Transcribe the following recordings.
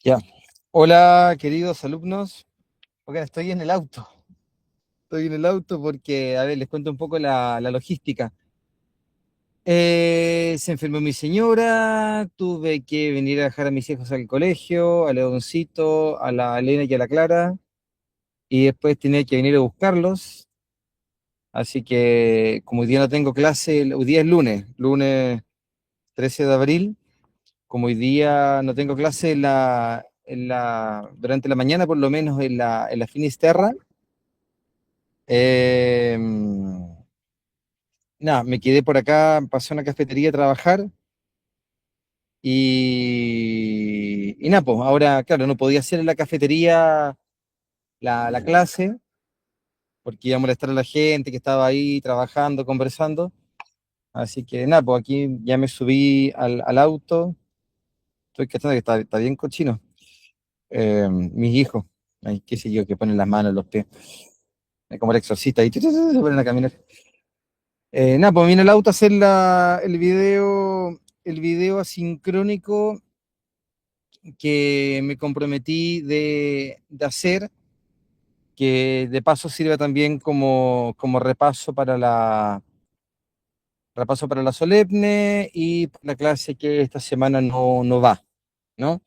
Ya. Hola, queridos alumnos. Oigan, estoy en el auto. Estoy en el auto porque, a ver, les cuento un poco la logística. Se enfermó mi señora, tuve que venir a dejar a mis hijos al colegio, a Leoncito, a la Elena y a la Clara, y después tenía que venir a buscarlos. Así que, como hoy día no tengo clase, hoy día es lunes, lunes 13 de abril. Como hoy día no tengo clase durante la mañana, por lo menos en la Finisterra. Eh, Nada, me quedé por acá, pasé a una cafetería a trabajar y nada, pues ahora, claro, no podía hacer en la cafetería la clase porque iba a molestar a la gente que estaba ahí trabajando, conversando. Así que nada, pues aquí ya me subí al auto. Estoy cachando que está bien cochino. Mis hijos, ay, qué sé yo, que ponen las manos en los pies, como el exorcista, y se ponen a caminar. Nada, pues vine al auto a hacer el video asincrónico que me comprometí de hacer, que de paso sirve también como repaso para la solemne y la clase que esta semana no va, ¿no?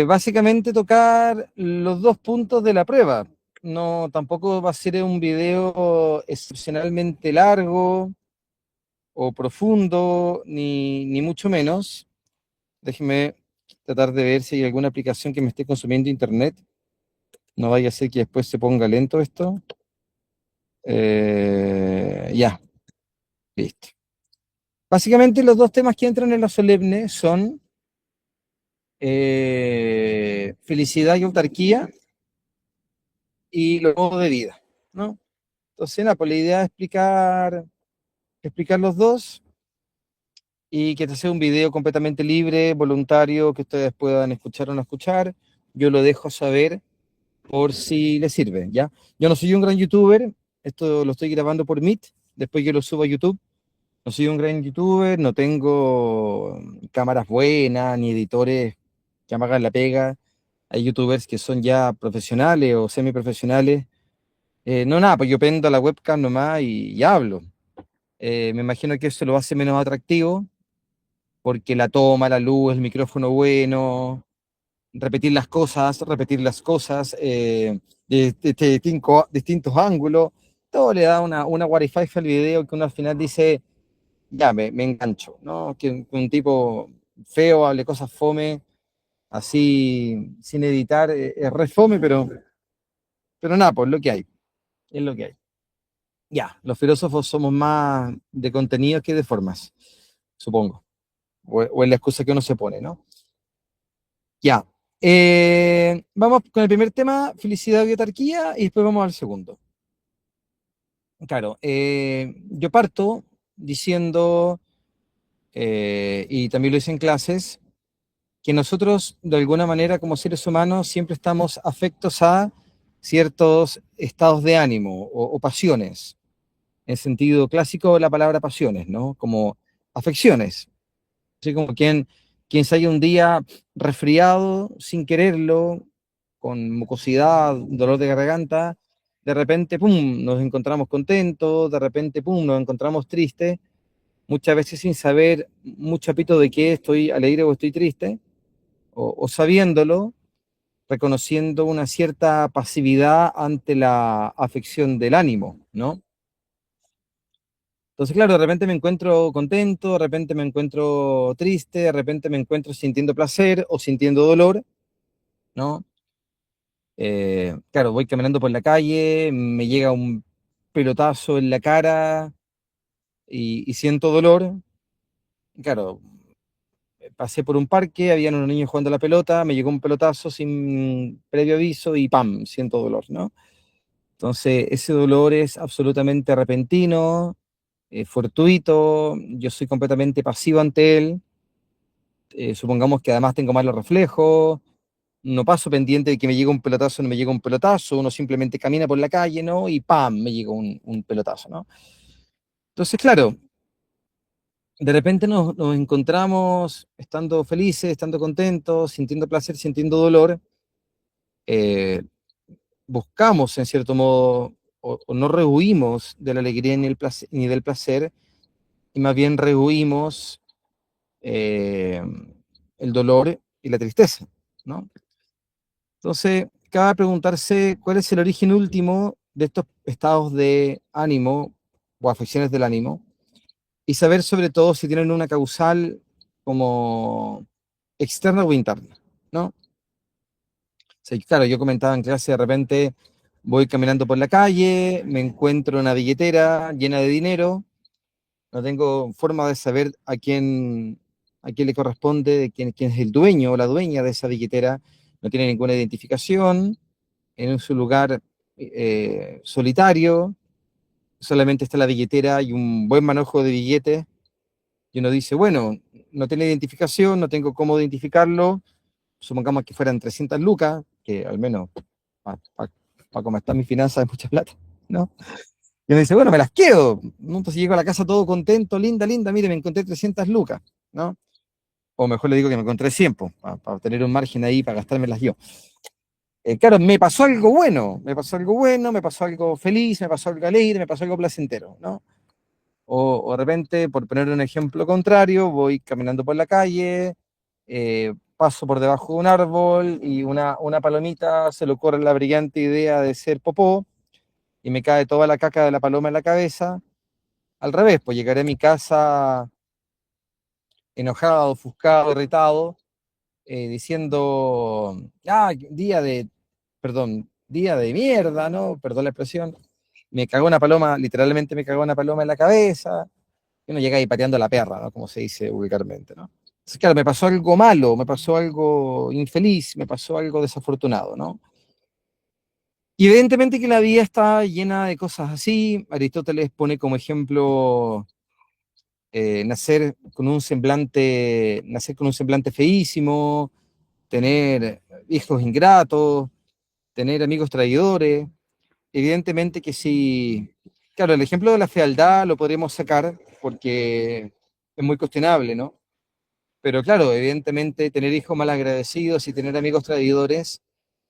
Básicamente tocar los dos puntos de la prueba. No, tampoco va a ser un video excepcionalmente largo o profundo, ni mucho menos. Déjeme tratar de ver si hay alguna aplicación que me esté consumiendo internet. No vaya a ser que después se ponga lento esto. Ya, listo. Básicamente los dos temas que entran en la solemne son felicidad y autarquía y los modos de vida, ¿no? Entonces, nada, pues la idea es explicar los dos y que este sea un video completamente libre, voluntario, que ustedes puedan escuchar o no escuchar. Yo lo dejo saber por si les sirve, ¿ya? Yo no soy un gran youtuber, esto lo estoy grabando por Meet, después yo lo subo a YouTube. No soy un gran youtuber, no tengo cámaras buenas, ni editores que me hagan la pega. Hay youtubers que son ya profesionales o semiprofesionales. No, nada, pues yo prendo la webcam nomás y hablo. Me imagino que eso lo hace menos atractivo, porque la toma, la luz, el micrófono bueno, repetir las cosas de distintos ángulos, todo le da una guarifaje al video que uno al final dice, ya, me engancho, ¿no? Que un tipo feo hable cosas fome, así, sin editar, es re fome, pero nada, pues lo que hay, es lo que hay. Ya, los filósofos somos más de contenidos que de formas, supongo, o es la excusa que uno se pone, ¿no? Ya. Vamos con el primer tema, felicidad y autarquía, y después vamos al segundo. Claro, yo parto diciendo, y también lo hice en clases, que nosotros, de alguna manera, como seres humanos, siempre estamos afectos a ciertos estados de ánimo o pasiones, en el sentido clásico de la palabra pasiones, ¿no? Como afecciones. Así como quien se haya un día resfriado sin quererlo, con mucosidad, dolor de garganta, de repente, ¡pum!, nos encontramos contentos, de repente, ¡pum!, nos encontramos tristes, muchas veces sin saber mucho apito de qué estoy alegre o estoy triste, o sabiéndolo, reconociendo una cierta pasividad ante la afección del ánimo, ¿no? Entonces, claro, de repente me encuentro contento, de repente me encuentro triste, de repente me encuentro sintiendo placer o sintiendo dolor, ¿no? Claro, voy caminando por la calle, me llega un pelotazo en la cara y siento dolor. Claro, pasé por un parque, habían unos niños jugando a la pelota, me llegó un pelotazo sin previo aviso y ¡pam!, siento dolor, ¿no? Entonces, ese dolor es absolutamente repentino, fortuito, yo soy completamente pasivo ante él. Supongamos que además tengo malos reflejos, no paso pendiente de que me llegue un pelotazo o no me llega un pelotazo, uno simplemente camina por la calle, ¿no? Y ¡pam!, me llega un pelotazo, ¿no? Entonces, claro, de repente nos encontramos estando felices, estando contentos, sintiendo placer, sintiendo dolor, eh, buscamos en cierto modo, o no rehuimos de la alegría ni del placer, y más bien rehuimos eh, el dolor y la tristeza, ¿no? Entonces, cabe preguntarse cuál es el origen último de estos estados de ánimo o afecciones del ánimo, y saber sobre todo si tienen una causal como externa o interna, ¿no? O sea, claro, yo comentaba en clase, de repente voy caminando por la calle, me encuentro una billetera llena de dinero, no tengo forma de saber a quién le corresponde, de quién es el dueño o la dueña de esa billetera, no tiene ninguna identificación, en su lugar solitario, solamente está la billetera y un buen manojo de billetes, y uno dice, bueno, no tiene identificación, no tengo cómo identificarlo, supongamos que fueran 300 lucas, que al menos para cómo están mis finanzas es mucha plata, ¿no? Y uno dice, bueno, me las quedo, ¿no? Entonces llego a la casa todo contento, linda, linda, mire, me encontré 300 lucas, ¿no? O mejor le digo que me encontré 100, para tener un margen ahí para gastármelas yo. Claro, me pasó algo bueno, me pasó algo bueno, me pasó algo feliz, me pasó algo alegre, me pasó algo placentero, ¿no? O de repente, por poner un ejemplo contrario, voy caminando por la calle, paso por debajo de un árbol y una palomita se le ocurre la brillante idea de ser popó y me cae toda la caca de la paloma en la cabeza. Al revés, pues llegaré a mi casa enojado, ofuscado, irritado, diciendo, día de mierda, ¿no? Perdón la expresión. Me cagó una paloma, literalmente me cagó una paloma en la cabeza. Y uno llega ahí pateando la perra, ¿no? Como se dice vulgarmente, ¿no? Entonces, claro, me pasó algo malo, me pasó algo infeliz, me pasó algo desafortunado, ¿no? Y evidentemente que la vida está llena de cosas así. Aristóteles pone como ejemplo nacer con un semblante feísimo, tener hijos ingratos, tener amigos traidores. Evidentemente que sí, claro, el ejemplo de la fealdad lo podríamos sacar porque es muy cuestionable, ¿no? Pero claro, evidentemente tener hijos malagradecidos y tener amigos traidores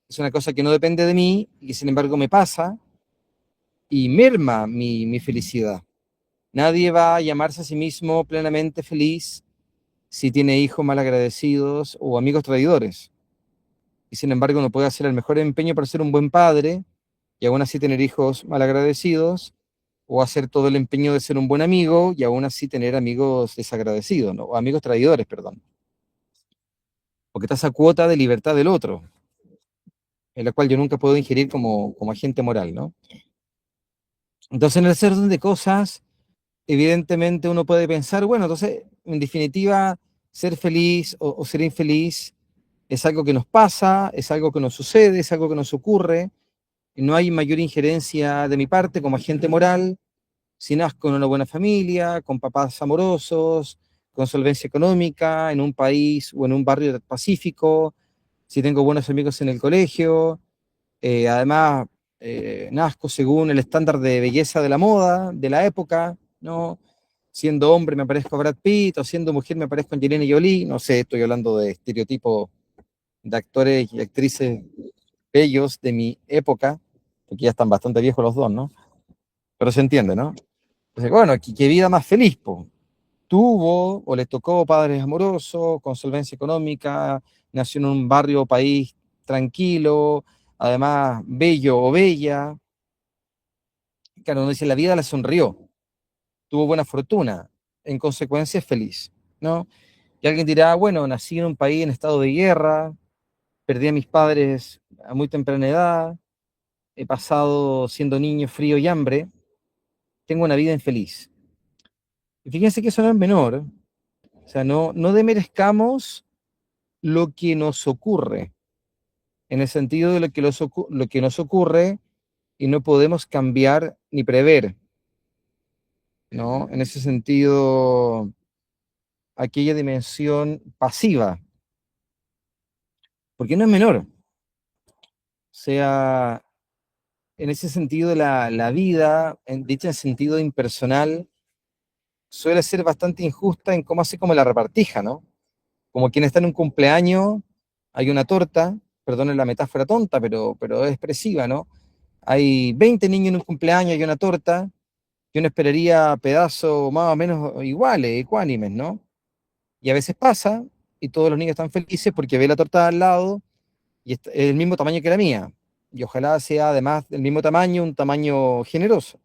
es una cosa que no depende de mí y que sin embargo me pasa y merma mi felicidad. Nadie va a llamarse a sí mismo plenamente feliz si tiene hijos malagradecidos o amigos traidores. Y sin embargo uno puede hacer el mejor empeño para ser un buen padre y aún así tener hijos malagradecidos, o hacer todo el empeño de ser un buen amigo y aún así tener amigos desagradecidos, ¿no? O amigos traidores, perdón. Porque está esa cuota de libertad del otro, en la cual yo nunca puedo ingerir como agente moral, ¿no? Entonces, en el hacer orden de cosas, evidentemente uno puede pensar, bueno, entonces, en definitiva, ser feliz o ser infeliz es algo que nos pasa, es algo que nos sucede, es algo que nos ocurre, y no hay mayor injerencia de mi parte como agente moral si nazco en una buena familia, con papás amorosos, con solvencia económica, en un país o en un barrio pacífico, si tengo buenos amigos en el colegio, además nazco según el estándar de belleza de la moda, de la época, ¿no? Siendo hombre me parezco a Brad Pitt, o siendo mujer me parezco a Angelina Jolie, no sé, estoy hablando de estereotipos de actores y actrices bellos de mi época, porque ya están bastante viejos los dos, ¿no? Pero se entiende, ¿no? Entonces, bueno, qué vida más feliz, po. Tuvo o le tocó padres amorosos, con solvencia económica, nació en un barrio o país tranquilo, además bello o bella. Claro, uno dice, la vida le sonrió, tuvo buena fortuna, en consecuencia es feliz, ¿no? Y alguien dirá, bueno, nací en un país en estado de guerra, perdí a mis padres a muy temprana edad, he pasado siendo niño frío y hambre, tengo una vida infeliz. Y fíjense que eso no es menor, o sea, no demerezcamos lo que nos ocurre, en el sentido de lo que nos ocurre y no podemos cambiar ni prever, ¿no? En ese sentido, aquella dimensión pasiva, porque no es menor, o sea, en ese sentido la vida, dicha en sentido impersonal, suele ser bastante injusta en cómo hace como la repartija, ¿no? Como quien está en un cumpleaños, hay una torta, perdonen la metáfora tonta, pero es expresiva, ¿no? Hay 20 niños en un cumpleaños, hay una torta, y uno esperaría pedazos más o menos iguales, ecuánimes, ¿no? Y a veces pasa, y todos los niños están felices porque ve la torta al lado, y es el mismo tamaño que la mía. Y ojalá sea además del mismo tamaño, un tamaño generoso.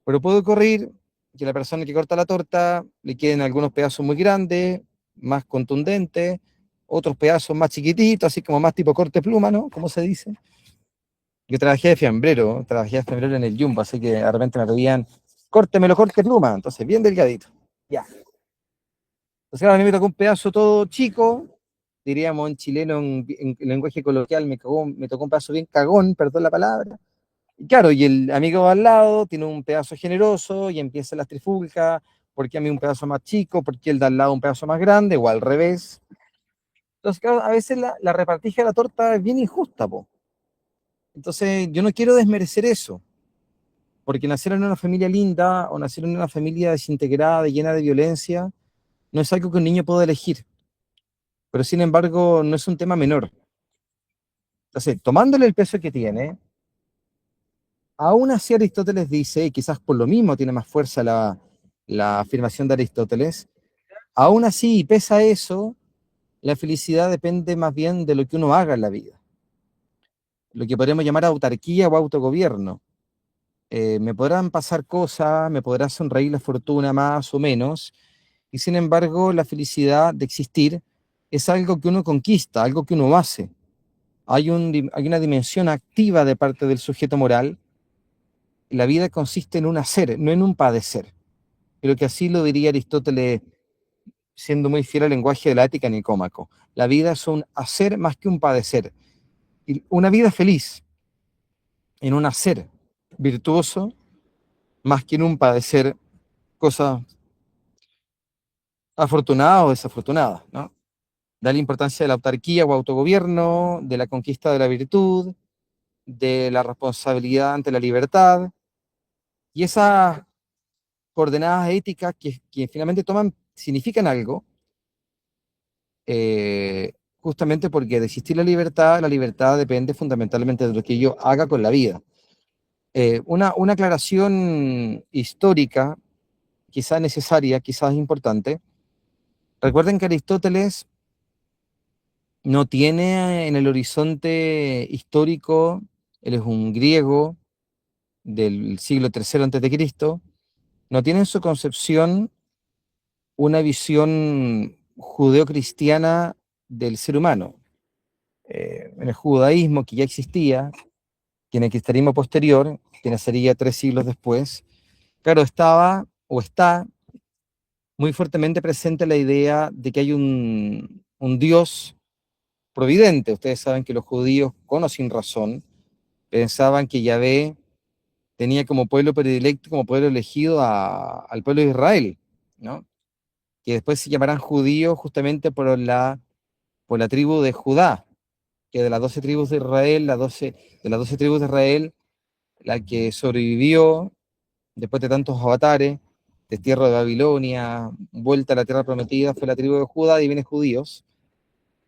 Pero puede ocurrir que la persona que corta la torta le queden algunos pedazos muy grandes, más contundentes, otros pedazos más chiquititos, así como más tipo corte pluma, ¿no? ¿Cómo se dice? Yo trabajé de fiambrero en el Jumbo, así que de repente me pedían, córtemelo, corte pluma, entonces bien delgadito. Ya. Entonces claro, a mí me tocó un pedazo todo chico, diríamos en chileno, en lenguaje coloquial, me tocó un pedazo bien cagón, perdón la palabra. Y claro, y el amigo al lado tiene un pedazo generoso y empiezan las trifulcas, ¿por qué a mí un pedazo más chico? ¿Por qué el de al lado un pedazo más grande? O al revés. Entonces, claro, a veces la repartija de la torta es bien injusta, po. Entonces, yo no quiero desmerecer eso, porque nacer en una familia linda o nacer en una familia desintegrada y llena de violencia no es algo que un niño pueda elegir, pero sin embargo no es un tema menor. Entonces, tomándole el peso que tiene, aún así Aristóteles dice, y quizás por lo mismo tiene más fuerza la afirmación de Aristóteles, aún así, y pese a eso, la felicidad depende más bien de lo que uno haga en la vida, lo que podríamos llamar autarquía o autogobierno. Me podrán pasar cosas, me podrá sonreír la fortuna más o menos, y sin embargo la felicidad de existir es algo que uno conquista, algo que uno hace. Hay una dimensión activa de parte del sujeto moral. La vida consiste en un hacer, no en un padecer. Creo que así lo diría Aristóteles, siendo muy fiel al lenguaje de la ética nicómaco. La vida es un hacer más que un padecer. Y una vida feliz en un hacer virtuoso más que en un padecer cosas afortunadas o desafortunadas, ¿no? Da la importancia de la autarquía o autogobierno, de la conquista de la virtud, de la responsabilidad ante la libertad, y esas coordenadas éticas que finalmente toman, significan algo, justamente porque de existir la libertad depende fundamentalmente de lo que yo haga con la vida. Una aclaración histórica, quizás necesaria, quizás importante. Recuerden que Aristóteles no tiene en el horizonte histórico, él es un griego del siglo III antes de Cristo, no tiene en su concepción una visión judeocristiana del ser humano. En el judaísmo que ya existía, que en el cristianismo posterior, que nacería 3 siglos después, claro, estaba o está muy fuertemente presente la idea de que hay un Dios providente. Ustedes saben que los judíos, con o sin razón, pensaban que Yahvé tenía como pueblo predilecto, como pueblo elegido al pueblo de Israel, ¿no? Que después se llamarán judíos justamente por la tribu de Judá, que de las 12 tribus de Israel, de las 12 tribus de Israel, la que sobrevivió después de tantos avatares, destierro de Babilonia, vuelta a la tierra prometida, fue la tribu de Judá, y vienen judíos.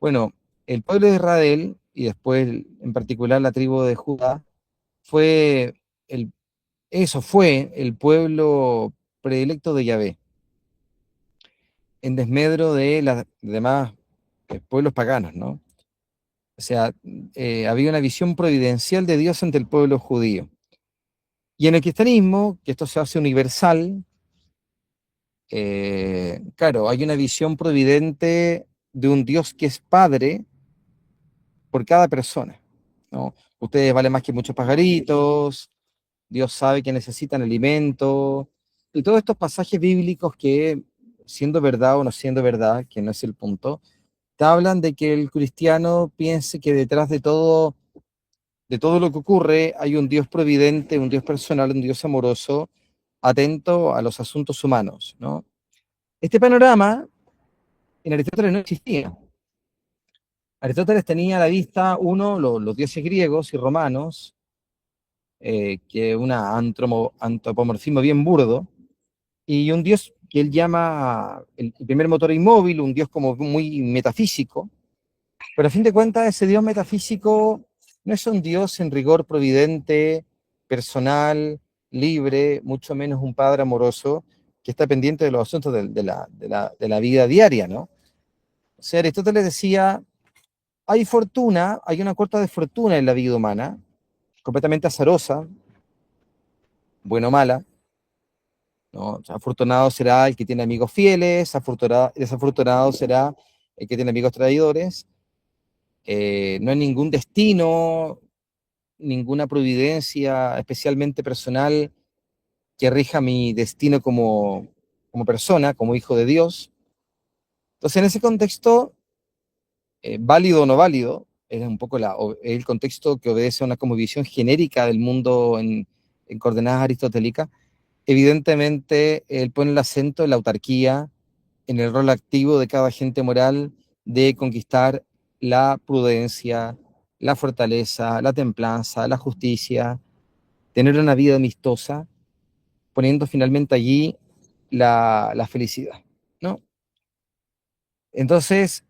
Bueno, el pueblo de Israel, y después en particular la tribu de Judá, fue el, eso fue el pueblo predilecto de Yahvé, en desmedro de los demás pueblos paganos, ¿no? O sea, había una visión providencial de Dios ante el pueblo judío. Y en el cristianismo, que esto se hace universal, claro, hay una visión providente de un Dios que es Padre por cada persona, ¿no? Ustedes valen más que muchos pajaritos, Dios sabe que necesitan alimento, y todos estos pasajes bíblicos que, siendo verdad o no siendo verdad, que no es el punto, te hablan de que el cristiano piense que detrás de todo lo que ocurre hay un Dios providente, un Dios personal, un Dios amoroso, atento a los asuntos humanos, ¿no? Este panorama en Aristóteles no existía. Aristóteles tenía a la vista, uno, los dioses griegos y romanos, que un antropomorfismo bien burdo, y un dios que él llama el primer motor inmóvil, un Dios como muy metafísico, pero a fin de cuentas ese Dios metafísico no es un Dios en rigor providente, personal, libre, mucho menos un padre amoroso que está pendiente de los asuntos de la vida diaria, ¿no? O sea, Aristóteles decía, hay fortuna, hay una cuota de fortuna en la vida humana, completamente azarosa, buena o mala, ¿no? O sea, afortunado será el que tiene amigos fieles, desafortunado será el que tiene amigos traidores. No hay ningún destino, ninguna providencia especialmente personal que rija mi destino como persona, como hijo de Dios. Entonces, en ese contexto, válido o no válido, es un poco el contexto que obedece a una como visión genérica del mundo en coordenadas aristotélicas. Evidentemente, él pone el acento en la autarquía, en el rol activo de cada agente moral de conquistar la prudencia, la fortaleza, la templanza, la justicia, tener una vida amistosa, poniendo finalmente allí la felicidad, ¿no? Entonces,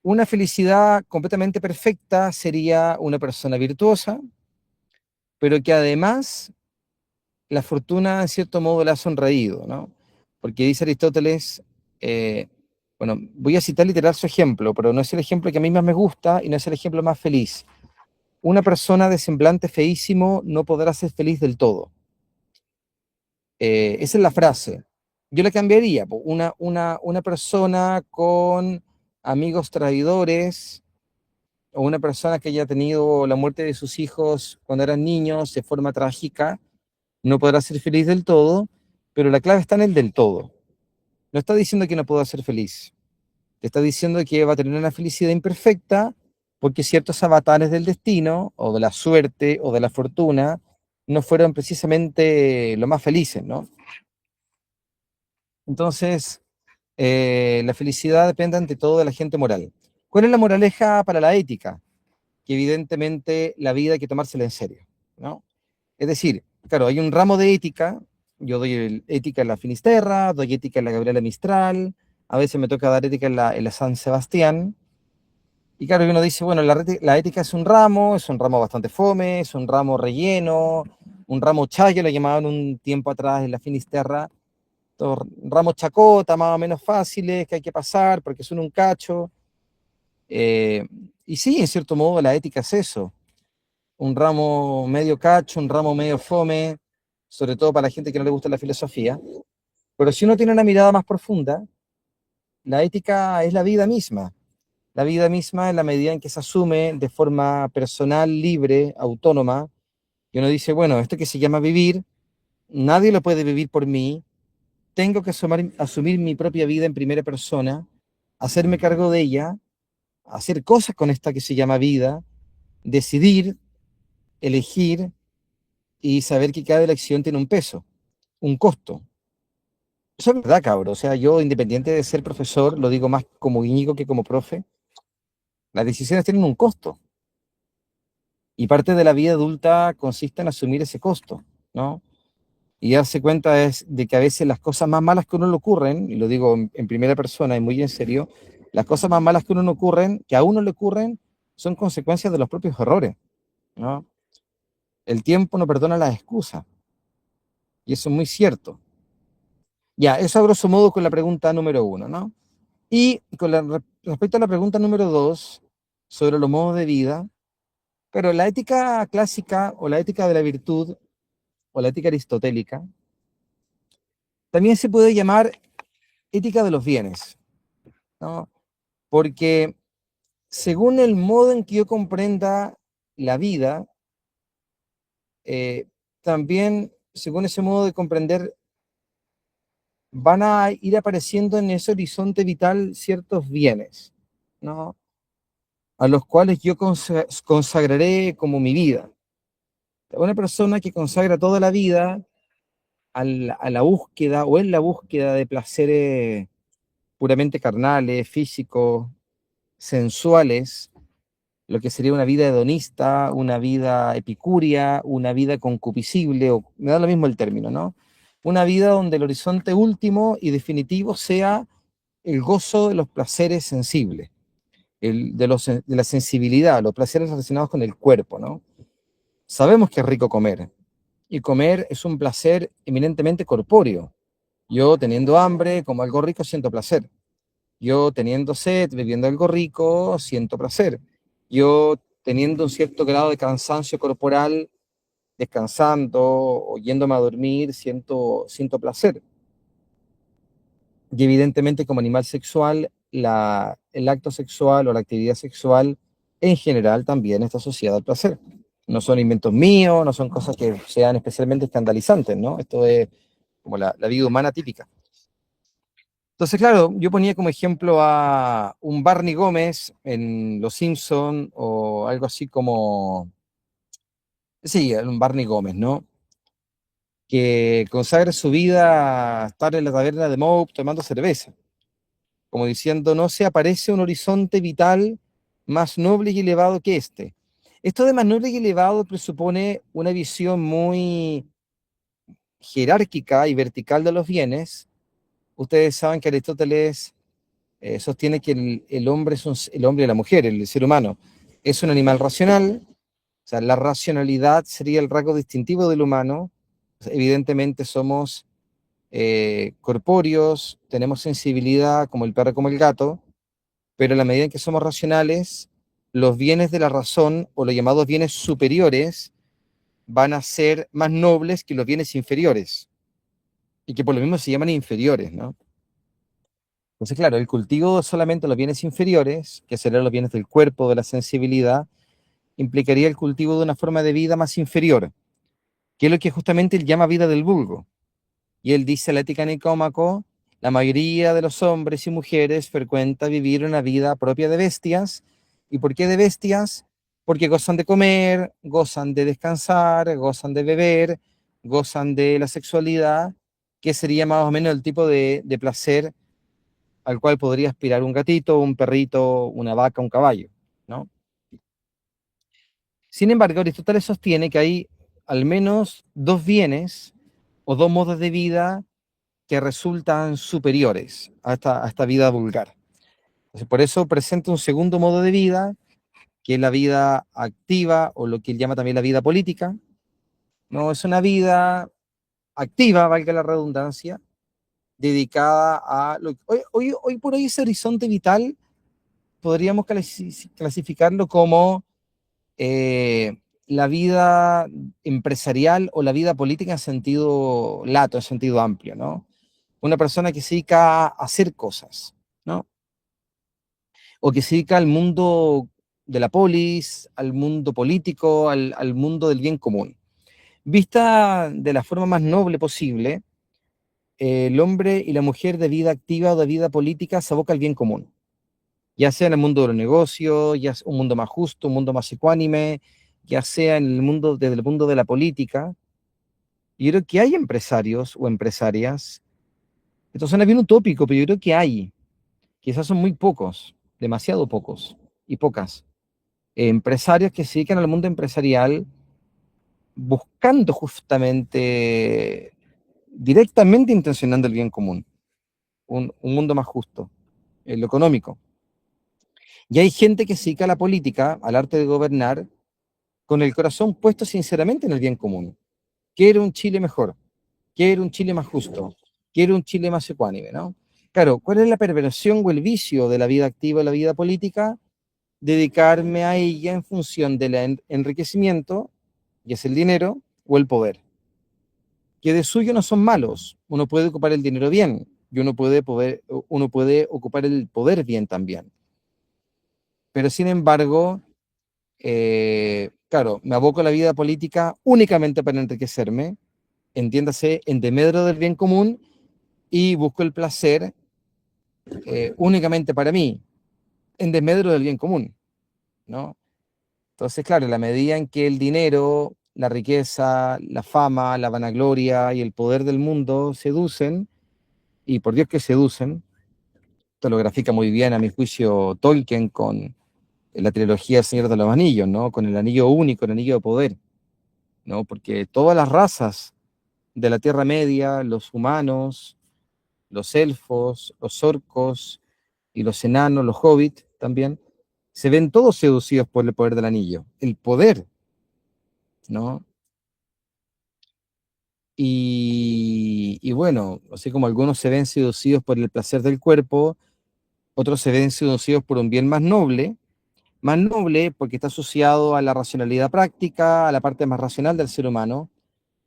una felicidad completamente perfecta sería una persona virtuosa, pero que además la fortuna en cierto modo le ha sonreído, ¿no? Porque dice Aristóteles, bueno, voy a citar literal su ejemplo, pero no es el ejemplo que a mí más me gusta y no es el ejemplo más feliz. Una persona de semblante feísimo no podrá ser feliz del todo. Esa es la frase. Yo la cambiaría. Una persona con amigos traidores o una persona que haya tenido la muerte de sus hijos cuando eran niños de forma trágica, no podrá ser feliz del todo, pero la clave está en el del todo. No está diciendo que no pueda ser feliz. Te está diciendo que va a tener una felicidad imperfecta porque ciertos avatares del destino o de la suerte o de la fortuna no fueron precisamente lo más felices, ¿no? Entonces, la felicidad depende ante todo de la gente moral. ¿Cuál es la moraleja para la ética? Que evidentemente la vida hay que tomársela en serio, ¿no? Es decir, claro, hay un ramo de ética, yo doy ética en la Finisterra, doy ética en la Gabriela Mistral, a veces me toca dar ética en la San Sebastián, y claro, uno dice, bueno, la ética es un ramo bastante fome, es un ramo relleno, un ramo chayo, lo llamaban un tiempo atrás en la Finisterra, ramos chacota, más o menos fáciles, que hay que pasar porque son un cacho. Eh, y sí, en cierto modo, la ética es eso. Un ramo medio cacho, un ramo medio fome, sobre todo para la gente que no le gusta la filosofía. Pero si uno tiene una mirada más profunda, la ética es la vida misma. La vida misma en la medida en que se asume de forma personal, libre, autónoma, y uno dice, bueno, esto que se llama vivir, nadie lo puede vivir por mí, tengo que asumir mi propia vida en primera persona, hacerme cargo de ella, hacer cosas con esta que se llama vida, decidir, elegir y saber que cada elección tiene un peso, un costo. Eso es verdad, cabrón. O sea, yo, independiente de ser profesor, lo digo más como Íñigo que como profe, las decisiones tienen un costo. Y parte de la vida adulta consiste en asumir ese costo, ¿no? Y darse cuenta es de que a veces las cosas más malas que a uno le ocurren, y lo digo en primera persona y muy en serio, las cosas más malas que a uno le ocurren, que a uno le ocurren, son consecuencias de los propios errores, ¿no? El tiempo no perdona las excusas, y eso es muy cierto. Ya, eso a grosso modo con la pregunta número uno, ¿no? Y respecto a la pregunta número dos, sobre los modos de vida, pero la ética clásica o la ética de la virtud o la ética aristotélica también se puede llamar ética de los bienes, ¿no? Porque según el modo en que yo comprenda la vida, también según ese modo de comprender, van a ir apareciendo en ese horizonte vital ciertos bienes, ¿no? A los cuales yo consagraré como mi vida. Una persona que consagra toda la vida a la búsqueda o en la búsqueda de placeres puramente carnales, físicos, sensuales, lo que sería una vida hedonista, una vida epicúrea, una vida concupiscible, o me da lo mismo el término, ¿no? una vida donde el horizonte último y definitivo sea el gozo de los placeres sensibles, de la sensibilidad, los placeres relacionados con el cuerpo, ¿no? Sabemos que es rico comer, y comer es un placer eminentemente corpóreo. Yo teniendo hambre, como algo rico, siento placer. Yo teniendo sed, bebiendo algo rico, siento placer. Yo teniendo un cierto grado de cansancio corporal, descansando o yéndome a dormir, siento placer. Y evidentemente como animal sexual, el acto sexual o la actividad sexual en general también está asociada al placer. No son inventos míos, no son cosas que sean especialmente escandalizantes, ¿no? Esto es como la vida humana típica. Entonces, claro, yo ponía como ejemplo a un Barney Gómez en Los Simpson o algo así como, sí, un Barney Gómez, ¿no? Que consagra su vida a estar en la taberna de Moe tomando cerveza, como diciendo, no se aparece un horizonte vital más noble y elevado que este. Esto de más noble y elevado presupone una visión muy jerárquica y vertical de los bienes. Ustedes saben que Aristóteles sostiene que el hombre es el hombre y la mujer, el ser humano, es un animal racional, o sea, la racionalidad sería el rasgo distintivo del humano. Evidentemente somos corpóreos, tenemos sensibilidad como el perro, como el gato, pero en la medida en que somos racionales, los bienes de la razón o los llamados bienes superiores van a ser más nobles que los bienes inferiores y que por lo mismo se llaman inferiores, ¿no? Entonces, claro, el cultivo solamente de los bienes inferiores, que serían los bienes del cuerpo, de la sensibilidad, implicaría el cultivo de una forma de vida más inferior, que es lo que justamente él llama vida del vulgo. Y él dice, la ética Nicómaco, la mayoría de los hombres y mujeres frecuenta vivir una vida propia de bestias. ¿Y por qué de bestias? Porque gozan de comer, gozan de descansar, gozan de beber, gozan de la sexualidad, que sería más o menos el tipo de placer al cual podría aspirar un gatito, un perrito, una vaca, un caballo, ¿no? Sin embargo, Aristóteles sostiene que hay al menos dos bienes o dos modos de vida que resultan superiores a esta vida vulgar. Entonces, por eso presenta un segundo modo de vida, que es la vida activa o lo que él llama también la vida política. No es una vida activa, valga la redundancia, dedicada a hoy por hoy ese horizonte vital podríamos clasificarlo como la vida empresarial o la vida política en sentido lato, en sentido amplio, ¿no? Una persona que se dedica a hacer cosas, ¿no? O que se dedica al mundo de la polis, al mundo político, al mundo del bien común. Vista de la forma más noble posible, el hombre y la mujer de vida activa o de vida política se aboca al bien común, ya sea en el mundo de los negocios, ya sea un mundo más justo, un mundo más ecuánime, ya sea en el mundo, desde el mundo de la política. Y yo creo que hay empresarios o empresarias, esto suena bien utópico, pero yo creo que hay, quizás son muy pocos, demasiado pocos y pocas, empresarios que se dedican al mundo empresarial buscando justamente, directamente intencionando el bien común, un mundo más justo, en lo económico. Y hay gente que se dedica a la política, al arte de gobernar, con el corazón puesto sinceramente en el bien común. Quiero un Chile mejor, quiero un Chile más justo, quiero un Chile más ecuánime, ¿no? Claro, ¿cuál es la perversión o el vicio de la vida activa y la vida política? Dedicarme a ella en función del enriquecimiento, y es el dinero, o el poder, que de suyo no son malos. Uno puede ocupar el dinero bien y uno puede ocupar el poder bien también. Pero sin embargo, claro, me aboco a la vida política únicamente para enriquecerme, entiéndase, en demedro del bien común, y busco el placer únicamente para mí, en desmedro del bien común, ¿no? Entonces, claro, en la medida en que el dinero, la riqueza, la fama, la vanagloria y el poder del mundo seducen, y por Dios que seducen, esto lo grafica muy bien a mi juicio Tolkien con la trilogía El Señor de los Anillos, ¿no? Con el anillo único, el anillo de poder, ¿no? Porque todas las razas de la Tierra Media, los humanos, los elfos, los orcos y los enanos, los hobbits también, se ven todos seducidos por el poder del anillo, el poder, ¿no? Y bueno, así como algunos se ven seducidos por el placer del cuerpo, otros se ven seducidos por un bien más noble porque está asociado a la racionalidad práctica, a la parte más racional del ser humano,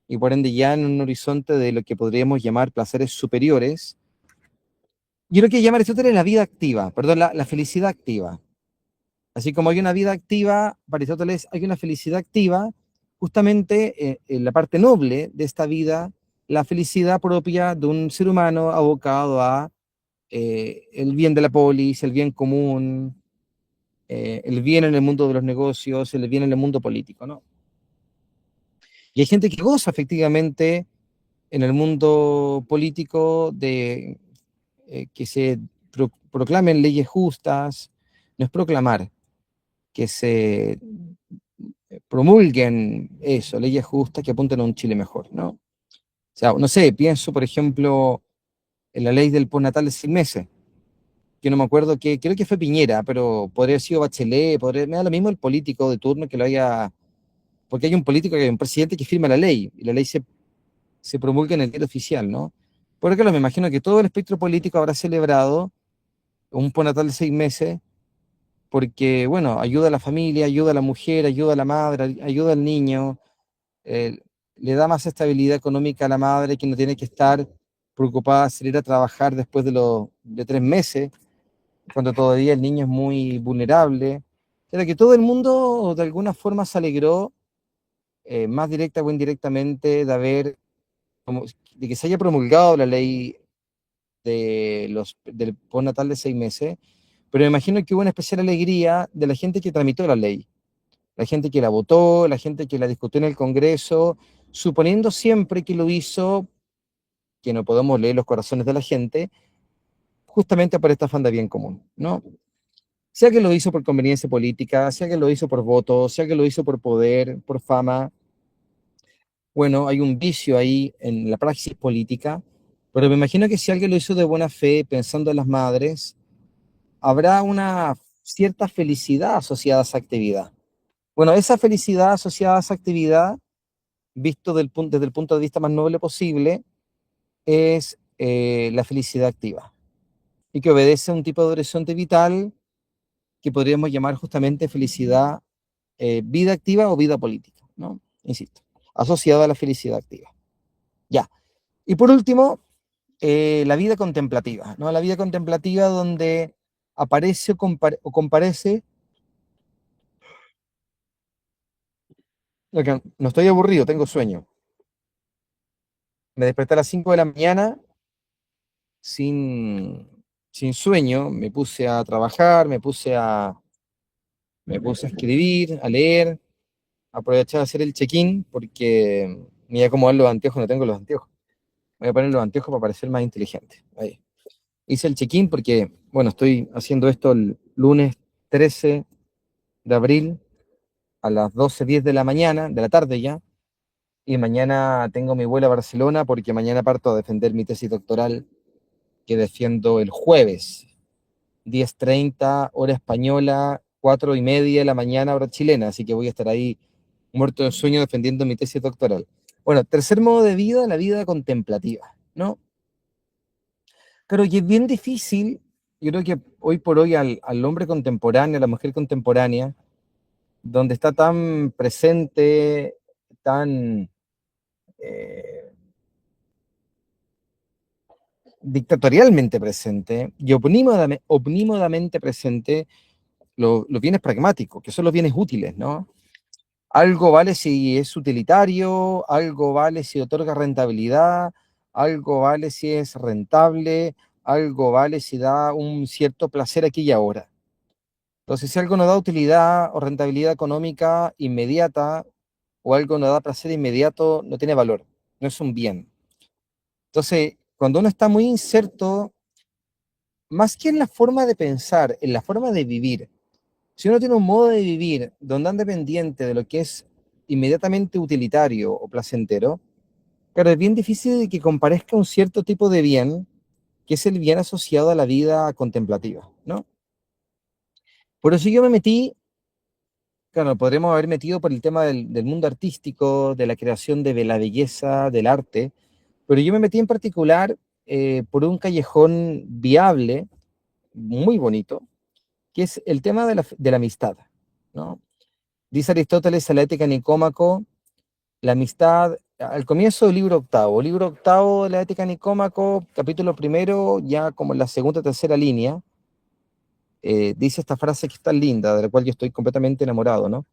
y por ende ya en un horizonte de lo que podríamos llamar placeres superiores. Yo creo que llama Aristóteles la vida activa, perdón, la felicidad activa. Así como hay una vida activa, para Aristóteles hay una felicidad activa, justamente en la parte noble de esta vida, la felicidad propia de un ser humano abocado a el bien de la polis, el bien común, el bien en el mundo de los negocios, el bien en el mundo político, ¿no? Y hay gente que goza efectivamente en el mundo político de que se proclamen leyes justas, no es proclamar, que se promulguen eso, leyes justas que apunten a un Chile mejor, ¿no? O sea, no sé, pienso, por ejemplo, en la ley del postnatal de 6 meses, que no me acuerdo que, creo que fue Piñera, pero podría haber sido Bachelet, me da lo mismo el político de turno que lo haya, porque hay un político, que hay un presidente que firma la ley, y la ley se promulga en el diario oficial, ¿no? Por ejemplo, me imagino que todo el espectro político habrá celebrado un postnatal de 6 meses, porque, bueno, ayuda a la familia, ayuda a la mujer, ayuda a la madre, ayuda al niño, eh, le da más estabilidad económica a la madre que no tiene que estar preocupada de salir a trabajar después de 3 meses, cuando todavía el niño es muy vulnerable. Era que todo el mundo de alguna forma se alegró, más directa o indirectamente, de que se haya promulgado la ley del postnatal de 6 meses, pero me imagino que hubo una especial alegría de la gente que tramitó la ley, la gente que la votó, la gente que la discutió en el Congreso, suponiendo siempre que lo hizo, que no podemos leer los corazones de la gente, justamente por esta afán de bien común, ¿no? Sea que lo hizo por conveniencia política, sea que lo hizo por voto, sea que lo hizo por poder, por fama, bueno, hay un vicio ahí en la praxis política, pero me imagino que si alguien lo hizo de buena fe, pensando en las madres, habrá una cierta felicidad asociada a esa actividad. Bueno, esa felicidad asociada a esa actividad, visto desde el punto de vista más noble posible, es la felicidad activa y que obedece a un tipo de horizonte vital que podríamos llamar justamente felicidad, vida activa o vida política, ¿no? Insisto, asociado a la felicidad activa. Ya. Y por último, la vida contemplativa, ¿no? La vida contemplativa donde aparece o comparece, no estoy aburrido, tengo sueño. Me desperté a las 5 de la mañana sin, sin sueño, me puse a trabajar, me puse a escribir, a leer, aprovechar de hacer el check-in porque me iba a acomodar los anteojos, no tengo los anteojos. Me voy a poner los anteojos para parecer más inteligente. Ahí. Hice el check-in porque, bueno, estoy haciendo esto el lunes 13 de abril a las 12:10 de la mañana, de la tarde ya, y mañana tengo mi vuelo a Barcelona porque mañana parto a defender mi tesis doctoral que defiendo el jueves, 10:30 hora española, 4:30 de la mañana hora chilena, así que voy a estar ahí muerto de sueño defendiendo mi tesis doctoral. Bueno, tercer modo de vida, la vida contemplativa, ¿no? Pero que es bien difícil, yo creo que hoy por hoy al hombre contemporáneo, a la mujer contemporánea, donde está tan presente, tan eh, dictatorialmente presente y omnímodamente presente los bienes pragmáticos, que son los bienes útiles, ¿no? Algo vale si es utilitario, algo vale si otorga rentabilidad, algo vale si es rentable, algo vale si da un cierto placer aquí y ahora. Entonces, si algo no da utilidad o rentabilidad económica inmediata o algo no da placer inmediato, no tiene valor, no es un bien. Entonces, cuando uno está muy inserto, más que en la forma de pensar, en la forma de vivir, si uno tiene un modo de vivir donde anda pendiente de lo que es inmediatamente utilitario o placentero, Claro, es bien difícil de que comparezca un cierto tipo de bien, que es el bien asociado a la vida contemplativa, ¿no? Por eso yo me metí, claro, podríamos haber metido por el tema del mundo artístico, de la creación de la belleza, del arte, pero yo me metí en particular por un callejón viable, muy bonito, que es el tema de la amistad, ¿no? Dice Aristóteles a la Ética Nicómaco, la amistad, al comienzo del libro octavo de la Ética Nicómaco, capítulo primero, ya como en la segunda o tercera línea, dice esta frase que es tan linda, de la cual yo estoy completamente enamorado, ¿no?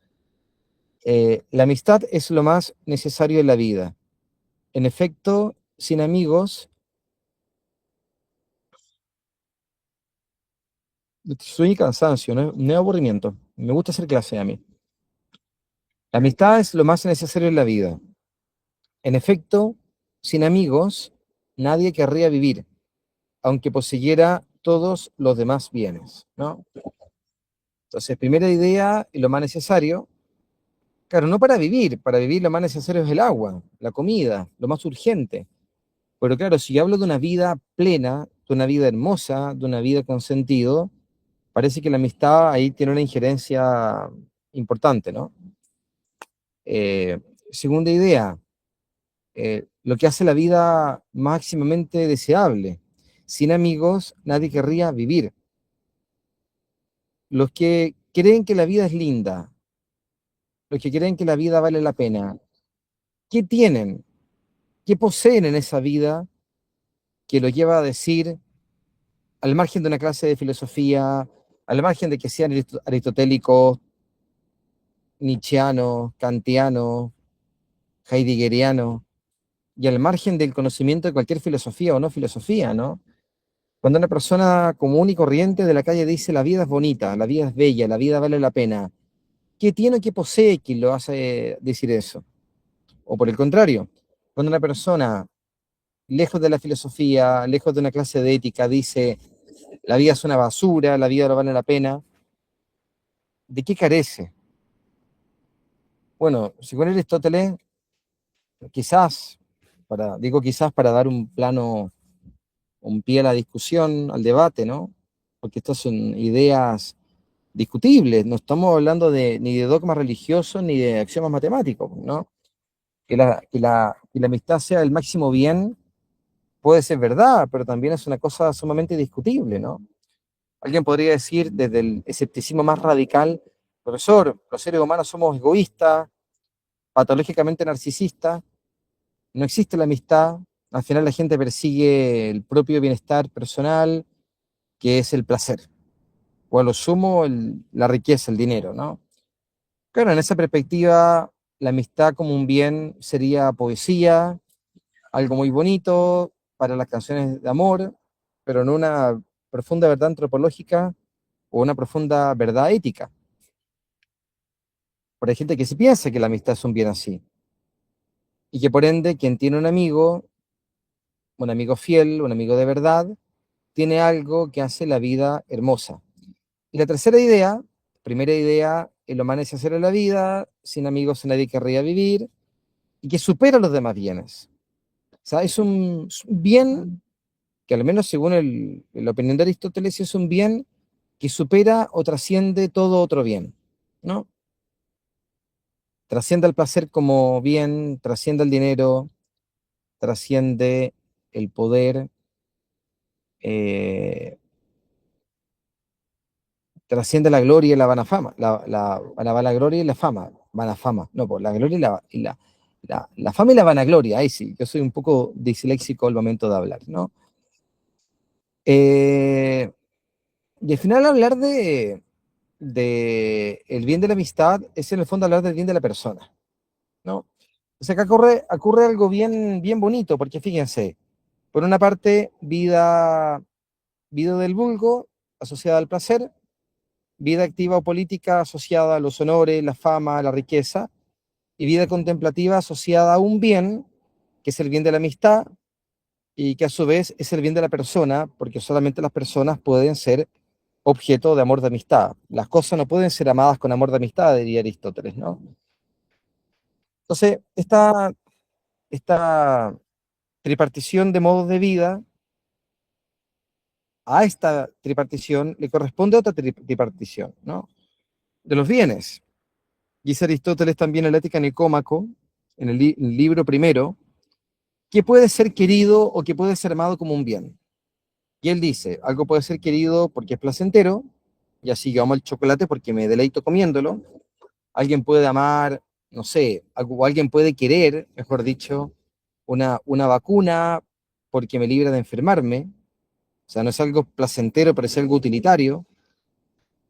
La amistad es lo más necesario en la vida. En efecto, sin amigos, sueño y cansancio, no hay aburrimiento. Me gusta hacer clase a mí. La amistad es lo más necesario en la vida. En efecto, sin amigos, nadie querría vivir, aunque poseyera todos los demás bienes, ¿no? Entonces, primera idea, y lo más necesario, claro, no para vivir lo más necesario es el agua, la comida, lo más urgente. Pero claro, si yo hablo de una vida plena, de una vida hermosa, de una vida con sentido, parece que la amistad ahí tiene una injerencia importante, ¿no? Eh, Segunda idea, lo que hace la vida máximamente deseable. Sin amigos, nadie querría vivir. Los que creen que la vida es linda, los que creen que la vida vale la pena, ¿qué tienen? ¿Qué poseen en esa vida que lo lleva a decir, al margen de una clase de filosofía, al margen de que sean aristotélicos, nietzscheanos, kantianos, heideggerianos, y al margen del conocimiento de cualquier filosofía o no filosofía, ¿no? Cuando una persona común y corriente de la calle dice la vida es bonita, la vida es bella, la vida vale la pena, ¿qué tiene o qué posee que lo hace decir eso? O por el contrario, cuando una persona, lejos de la filosofía, lejos de una clase de ética, dice la vida es una basura, la vida no vale la pena, ¿de qué carece? Bueno, según Aristóteles, quizás, digo quizás para dar un plano, un pie a la discusión, al debate, ¿no? Porque estas son ideas discutibles, no estamos hablando ni de dogmas religiosos ni de axiomas matemáticos, ¿no? Que la amistad sea el máximo bien puede ser verdad, pero también es una cosa sumamente discutible, ¿no? Alguien podría decir desde el escepticismo más radical, profesor, los seres humanos somos egoístas, patológicamente narcisistas, no existe la amistad, al final la gente persigue el propio bienestar personal, que es el placer, o a lo sumo la riqueza, el dinero, ¿no? Claro, en esa perspectiva, la amistad como un bien sería poesía, algo muy bonito para las canciones de amor, pero no una profunda verdad antropológica o una profunda verdad ética. Pero hay gente que sí piensa que la amistad es un bien así, y que por ende quien tiene un amigo fiel, un amigo de verdad, tiene algo que hace la vida hermosa. Y la tercera idea, primera idea, el humano es hacer en la vida, sin amigos nadie querría vivir, y que supera los demás bienes. O sea, es un bien que al menos según la opinión de Aristóteles es un bien que supera o trasciende todo otro bien, ¿no? Trasciende el placer como bien, trasciende el dinero, trasciende el poder, eh, trasciende la gloria y la vana fama, la vanagloria y la fama, vana fama, no, pues la gloria y la fama y la vanagloria, ahí sí, yo soy un poco disléxico al momento de hablar, ¿no? Eh, y al final hablar de el bien de la amistad es en el fondo hablar del bien de la persona, ¿no? O sea, acá ocurre algo bien, bien bonito, porque fíjense, por una parte, vida del vulgo asociada al placer, vida activa o política asociada a los honores, la fama, la riqueza, y vida contemplativa asociada a un bien, que es el bien de la amistad, y que a su vez es el bien de la persona, porque solamente las personas pueden ser objeto de amor de amistad. Las cosas no pueden ser amadas con amor de amistad, diría Aristóteles, ¿no? Entonces, esta tripartición de modos de vida, a esta tripartición le corresponde otra tripartición, ¿no? De los bienes. Dice Aristóteles también en la Ética Nicómaco, en el libro primero, que puede ser querido o que puede ser amado como un bien. Y él dice, algo puede ser querido porque es placentero, y así yo amo el chocolate porque me deleito comiéndolo. Alguien puede amar, no sé, o alguien puede querer, mejor dicho, una vacuna porque me libra de enfermarme. O sea, no es algo placentero, pero es algo utilitario.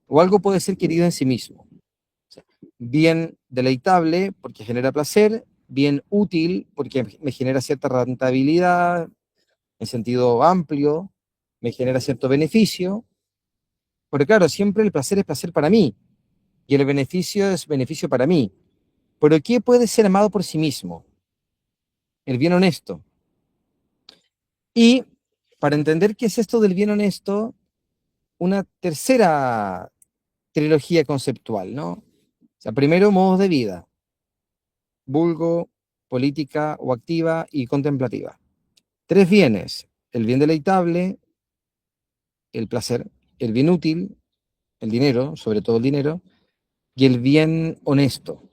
O algo puede ser querido en sí mismo. O sea, bien deleitable porque genera placer, bien útil porque me genera cierta rentabilidad en sentido amplio, me genera cierto beneficio. Pero claro, siempre el placer es placer para mí y el beneficio es beneficio para mí. Pero ¿qué puede ser amado por sí mismo? El bien honesto. Y para entender qué es esto del bien honesto, una tercera trilogía conceptual, ¿no? O sea, primero, modos de vida, vulgo, política o activa y contemplativa. Tres bienes, el bien deleitable, el placer, el bien útil, el dinero, sobre todo el dinero, y el bien honesto,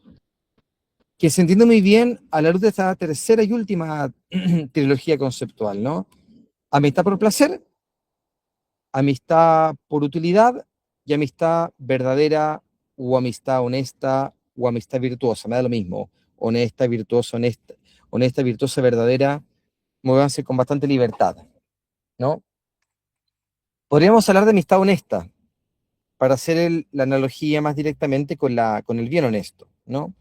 que se entiende muy bien a la luz de esta tercera y última trilogía conceptual, ¿no? Amistad por placer, amistad por utilidad y amistad verdadera o amistad honesta o amistad virtuosa, me da lo mismo, honesta, virtuosa, honesta, virtuosa, verdadera, muévanse con bastante libertad, ¿no? Podríamos hablar de amistad honesta para hacer la analogía más directamente con el bien honesto, ¿no?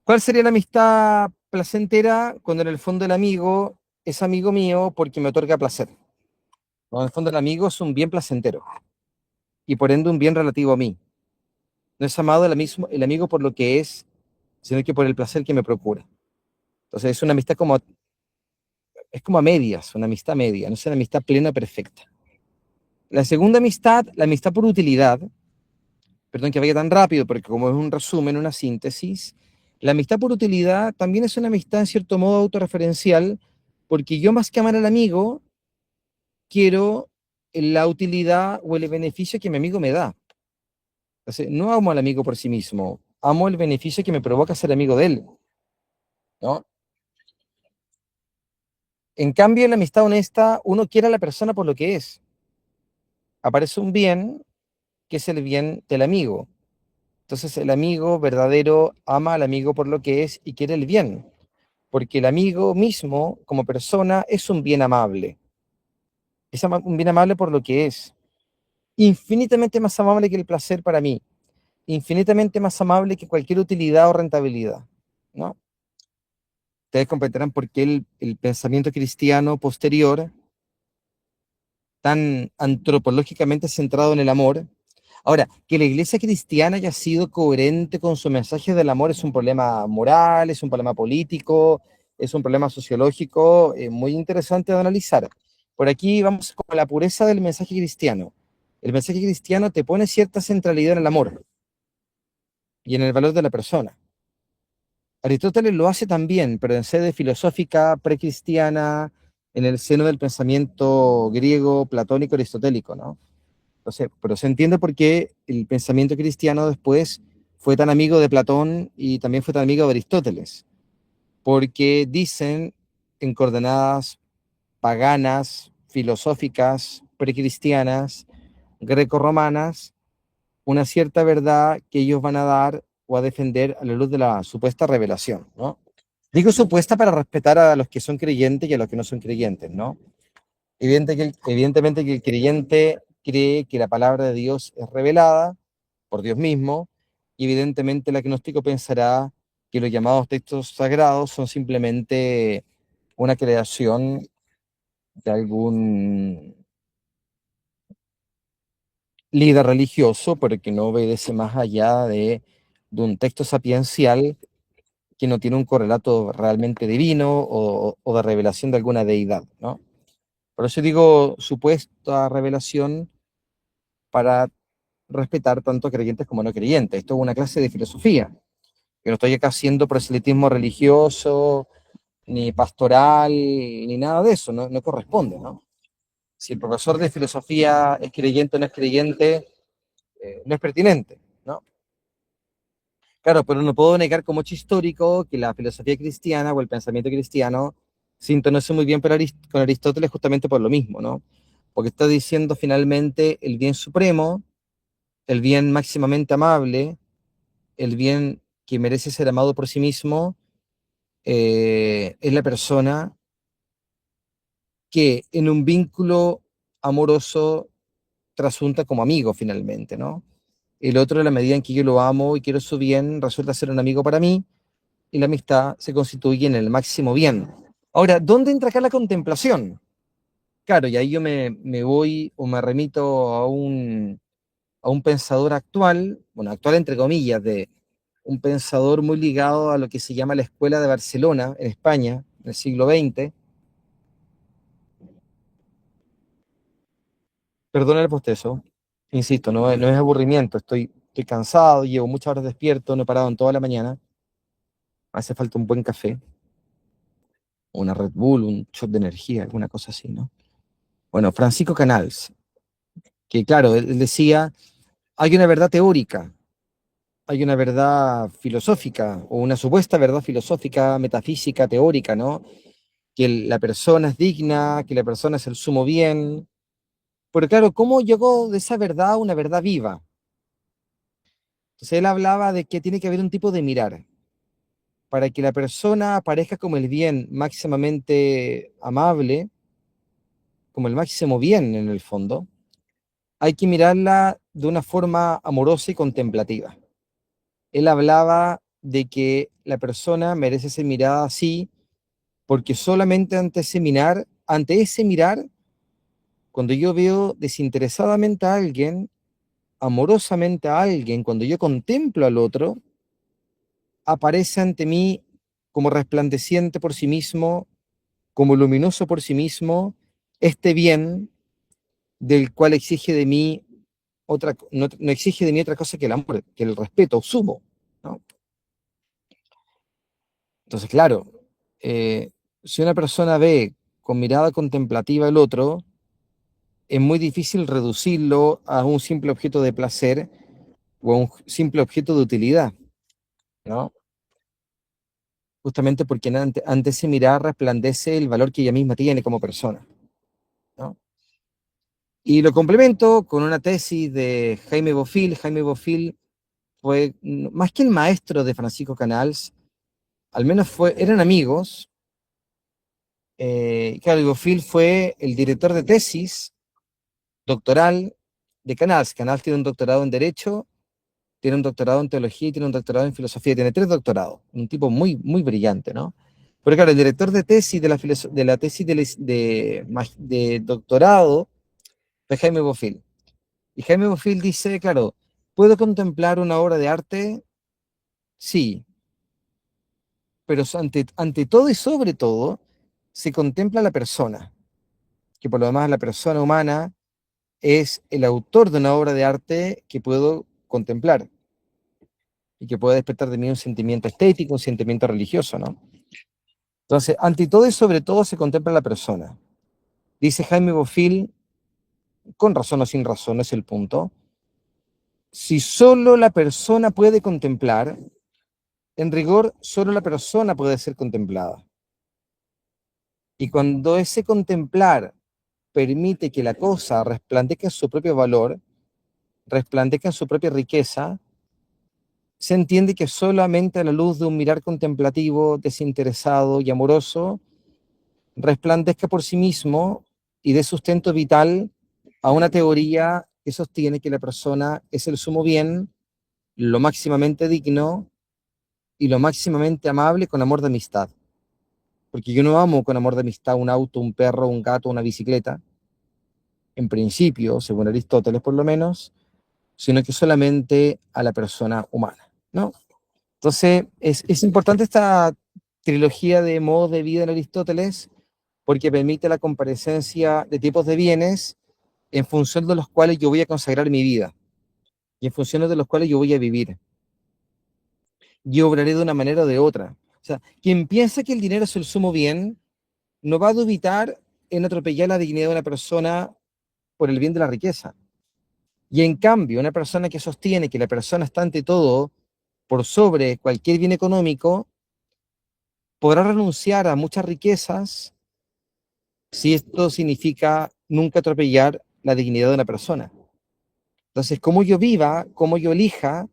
¿Cuál sería la amistad placentera cuando en el fondo el amigo es amigo mío porque me otorga placer? Cuando en el fondo el amigo es un bien placentero y por ende un bien relativo a mí. No es amado el amigo por lo que es, sino que por el placer que me procura. Entonces es una amistad es como a medias, una amistad media, no es una amistad plena perfecta. La segunda amistad, la amistad por utilidad, perdón que vaya tan rápido, porque como es un resumen, una síntesis, la amistad por utilidad también es una amistad en cierto modo autorreferencial, porque yo más que amar al amigo, quiero la utilidad o el beneficio que mi amigo me da. Entonces, no amo al amigo por sí mismo, amo el beneficio que me provoca ser amigo de él, ¿no? En cambio, en la amistad honesta, uno quiere a la persona por lo que es. Aparece un bien que es el bien del amigo. Entonces, el amigo verdadero ama al amigo por lo que es y quiere el bien, porque el amigo mismo, como persona, es un bien amable. Es un bien amable por lo que es. Infinitamente más amable que el placer para mí. Infinitamente más amable que cualquier utilidad o rentabilidad, ¿no? Ustedes comprenderán por qué el pensamiento cristiano posterior, tan antropológicamente centrado en el amor. Ahora, que la iglesia cristiana haya sido coherente con su mensaje del amor es un problema moral, es un problema político, es un problema sociológico muy interesante de analizar. Por aquí vamos con la pureza del mensaje cristiano. El mensaje cristiano te pone cierta centralidad en el amor y en el valor de la persona. Aristóteles lo hace también, pero en sede filosófica precristiana, en el seno del pensamiento griego, platónico, aristotélico, ¿no? Entonces, pero se entiende por qué el pensamiento cristiano después fue tan amigo de Platón y también fue tan amigo de Aristóteles, porque dicen en coordenadas paganas, filosóficas, precristianas, grecorromanas, una cierta verdad que ellos van a dar o a defender a la luz de la supuesta revelación, ¿no? Digo supuesta para respetar a los que son creyentes y a los que no son creyentes, ¿no? Evidentemente que el creyente cree que la palabra de Dios es revelada por Dios mismo, y evidentemente el agnóstico pensará que los llamados textos sagrados son simplemente una creación de algún líder religioso, pero que no obedece más allá de un texto sapiencial que no tiene un correlato realmente divino o de revelación de alguna deidad, ¿no? Por eso digo supuesta revelación para respetar tanto a creyentes como no creyentes. Esto es una clase de filosofía. Yo no estoy acá haciendo proselitismo religioso ni pastoral, ni nada de eso, no corresponde, ¿no? Si el profesor de filosofía es creyente o no es creyente, no es pertinente, ¿no? Claro, pero no puedo negar como hecho histórico que la filosofía cristiana o el pensamiento cristiano sintonizó muy bien con Aristóteles justamente por lo mismo, ¿no? Porque está diciendo finalmente el bien supremo, el bien máximamente amable, el bien que merece ser amado por sí mismo, es la persona que en un vínculo amoroso trasunta como amigo finalmente, ¿no? El otro, en la medida en que yo lo amo y quiero su bien, resulta ser un amigo para mí y la amistad se constituye en el máximo bien. Ahora, ¿dónde entra acá la contemplación? Claro, y ahí yo me voy o me remito a un pensador actual, bueno, actual entre comillas, de un pensador muy ligado a lo que se llama la Escuela de Barcelona, en España, en el siglo XX. Perdona el postezo, insisto, no es aburrimiento, estoy cansado, llevo muchas horas despierto, no he parado en toda la mañana, hace falta un buen café, una Red Bull, un shot de energía, alguna cosa así, ¿no? Bueno, Francisco Canals, que claro, él decía, hay una verdad teórica, hay una verdad filosófica, o una supuesta verdad filosófica, metafísica, teórica, ¿no? Que la persona es digna, que la persona es el sumo bien. Pero claro, ¿cómo llegó de esa verdad a una verdad viva? Entonces él hablaba de que tiene que haber un tipo de mirar. Para que la persona aparezca como el bien máximamente amable, como el máximo bien en el fondo, hay que mirarla de una forma amorosa y contemplativa. Él hablaba de que la persona merece ser mirada así, porque solamente ante ese mirar, cuando yo veo desinteresadamente a alguien, amorosamente a alguien, cuando yo contemplo al otro, aparece ante mí como resplandeciente por sí mismo, como luminoso por sí mismo, este bien del cual exige de mí no exige de mí otra cosa que el amor, que el respeto sumo, ¿no? Entonces, claro, eh, si una persona ve con mirada contemplativa el otro, es muy difícil reducirlo a un simple objeto de placer o a un simple objeto de utilidad, ¿no? Justamente porque ante ese mirar resplandece el valor que ella misma tiene como persona, ¿no? Y lo complemento con una tesis de Jaime Bofill. Jaime Bofill fue, más que el maestro de Francisco Canals, al menos eran amigos. Claro, Bofill fue el director de tesis doctoral de Canals. Canals tiene un doctorado en Derecho, tiene un doctorado en Teología y tiene un doctorado en Filosofía. Tiene tres doctorados. Un tipo muy, muy brillante, ¿no? Pero claro, el director de tesis de la tesis de doctorado fue Jaime Bofill. Y Jaime Bofill dice, claro, ¿puedo contemplar una obra de arte? Sí, pero ante todo y sobre todo se contempla la persona, que por lo demás la persona humana es el autor de una obra de arte que puedo contemplar y que puede despertar de mí un sentimiento estético, un sentimiento religioso, ¿no? Entonces, ante todo y sobre todo se contempla la persona. Dice Jaime Bofill, con razón o sin razón, no es el punto, si solo la persona puede contemplar, en rigor solo la persona puede ser contemplada. Y cuando ese contemplar permite que la cosa resplandezca en su propio valor, resplandezca en su propia riqueza, se entiende que solamente a la luz de un mirar contemplativo, desinteresado y amoroso, resplandezca por sí mismo y dé sustento vital a una teoría que sostiene que la persona es el sumo bien, lo máximamente digno y lo máximamente amable con amor de amistad. Porque yo no amo con amor de amistad un auto, un perro, un gato, una bicicleta, en principio, según Aristóteles por lo menos, sino que solamente a la persona humana, ¿no? Entonces, es importante esta trilogía de modos de vida en Aristóteles porque permite la comparecencia de tipos de bienes en función de los cuales yo voy a consagrar mi vida y en función de los cuales yo voy a vivir. Yo obraré de una manera o de otra. O sea, quien piensa que el dinero es el sumo bien, no va a dubitar en atropellar la dignidad de una persona por el bien de la riqueza. Y en cambio, una persona que sostiene que la persona está ante todo por sobre cualquier bien económico, podrá renunciar a muchas riquezas si esto significa nunca atropellar la dignidad de una persona. Entonces, cómo yo viva, cómo yo elija,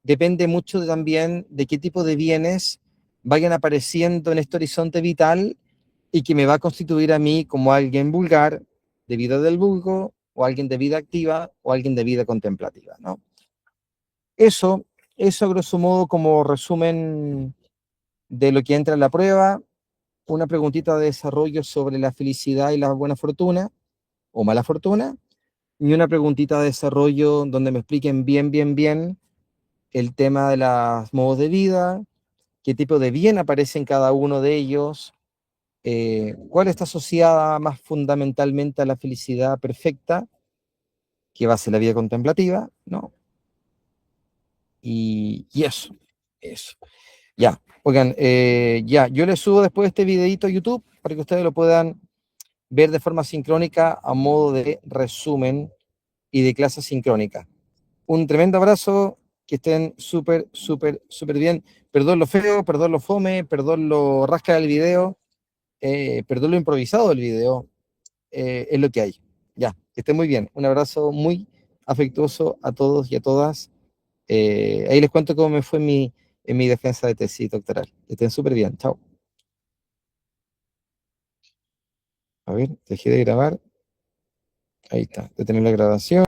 depende mucho también de qué tipo de bienes vayan apareciendo en este horizonte vital y que me va a constituir a mí como alguien vulgar, de vida del vulgo, o alguien de vida activa, o alguien de vida contemplativa, ¿no? Eso, eso a grosso modo como resumen de lo que entra en la prueba, una preguntita de desarrollo sobre la felicidad y la buena fortuna, o mala fortuna, y una preguntita de desarrollo donde me expliquen bien el tema de los modos de vida, qué tipo de bien aparece en cada uno de ellos, cuál está asociada más fundamentalmente a la felicidad perfecta, que va a ser la vida contemplativa, ¿no? Y eso. Ya, oigan, ya, yo les subo después este videito a YouTube para que ustedes lo puedan ver de forma sincrónica a modo de resumen y de clase sincrónica. Un tremendo abrazo, que estén súper bien. Perdón lo feo, perdón lo fome, perdón lo rasca del video, perdón lo improvisado del video, es lo que hay. Ya, que estén muy bien. Un abrazo muy afectuoso a todos y a todas. Ahí les cuento cómo me fue en mi defensa de tesis doctoral. Que estén súper bien. Chao. A ver, dejé de grabar. Ahí está, detener la grabación.